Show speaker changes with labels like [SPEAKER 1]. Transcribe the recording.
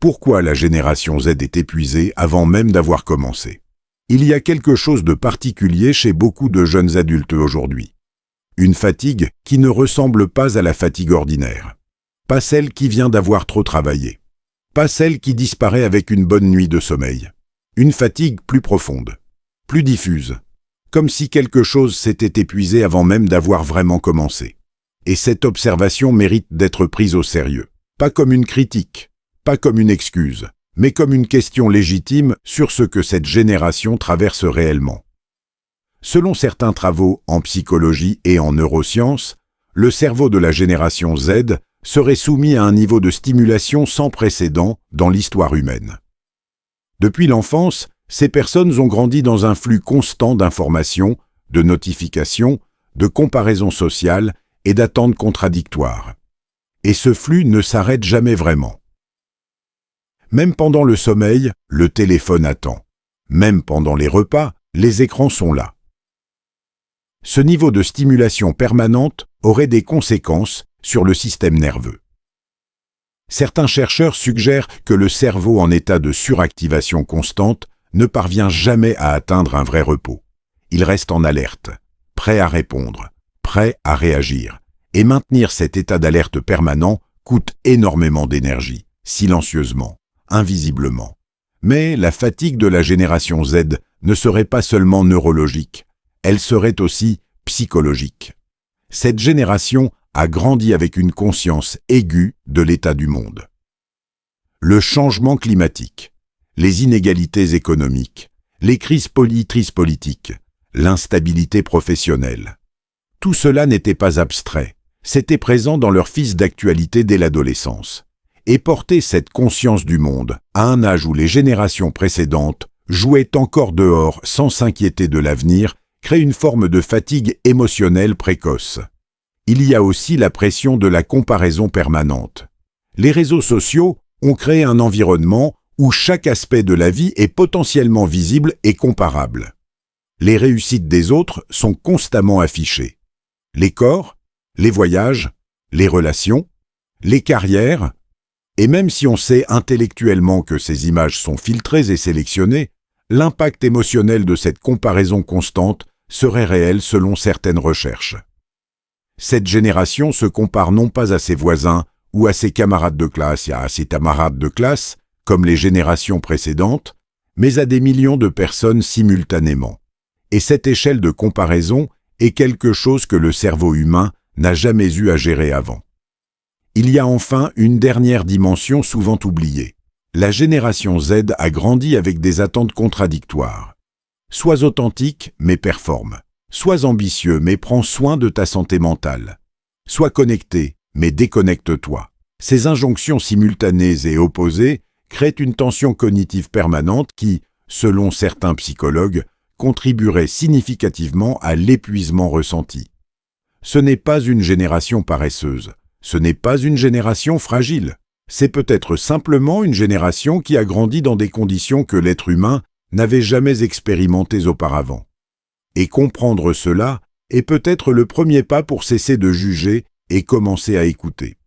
[SPEAKER 1] Pourquoi la génération Z est épuisée avant même d'avoir commencé? Il y a quelque chose de particulier chez beaucoup de jeunes adultes aujourd'hui. Une fatigue qui ne ressemble pas à la fatigue ordinaire. Pas celle qui vient d'avoir trop travaillé. Pas celle qui disparaît avec une bonne nuit de sommeil. Une fatigue plus profonde, plus diffuse. Comme si quelque chose s'était épuisé avant même d'avoir vraiment commencé. Et cette observation mérite d'être prise au sérieux. Pas comme une critique, pas comme une excuse, mais comme une question légitime sur ce que cette génération traverse réellement. Selon certains travaux en psychologie et en neurosciences, le cerveau de la génération Z serait soumis à un niveau de stimulation sans précédent dans l'histoire humaine. Depuis l'enfance, ces personnes ont grandi dans un flux constant d'informations, de notifications, de comparaisons sociales et d'attentes contradictoires. Et ce flux ne s'arrête jamais vraiment. Même pendant le sommeil, le téléphone attend. Même pendant les repas, les écrans sont là. Ce niveau de stimulation permanente aurait des conséquences sur le système nerveux. Certains chercheurs suggèrent que le cerveau en état de suractivation constante ne parvient jamais à atteindre un vrai repos. Il reste en alerte, prêt à répondre, prêt à réagir. Et maintenir cet état d'alerte permanent coûte énormément d'énergie, silencieusement, invisiblement. Mais la fatigue de la génération Z ne serait pas seulement neurologique, elle serait aussi psychologique. Cette génération a grandi avec une conscience aiguë de l'état du monde. Le changement climatique, les inégalités économiques, les crises politiques, l'instabilité professionnelle. Tout cela n'était pas abstrait, c'était présent dans leur fils d'actualité dès l'adolescence. Et porter cette conscience du monde à un âge où les générations précédentes jouaient encore dehors sans s'inquiéter de l'avenir crée une forme de fatigue émotionnelle précoce. Il y a aussi la pression de la comparaison permanente. Les réseaux sociaux ont créé un environnement où chaque aspect de la vie est potentiellement visible et comparable. Les réussites des autres sont constamment affichées. Les corps, les voyages, les relations, les carrières, et même si on sait intellectuellement que ces images sont filtrées et sélectionnées, l'impact émotionnel de cette comparaison constante serait réel selon certaines recherches. Cette génération se compare non pas à ses voisins ou à ses camarades de classe et à ses camarades de classe, comme les générations précédentes, mais à des millions de personnes simultanément. Et cette échelle de comparaison est quelque chose que le cerveau humain n'a jamais eu à gérer avant. Il y a enfin une dernière dimension souvent oubliée. La génération Z a grandi avec des attentes contradictoires. Sois authentique, mais performe. Sois ambitieux, mais prends soin de ta santé mentale. Sois connecté, mais déconnecte-toi. Ces injonctions simultanées et opposées créent une tension cognitive permanente qui, selon certains psychologues, contribuerait significativement à l'épuisement ressenti. Ce n'est pas une génération paresseuse. Ce n'est pas une génération fragile. C'est peut-être simplement une génération qui a grandi dans des conditions que l'être humain n'avait jamais expérimentées auparavant. Et comprendre cela est peut-être le premier pas pour cesser de juger et commencer à écouter.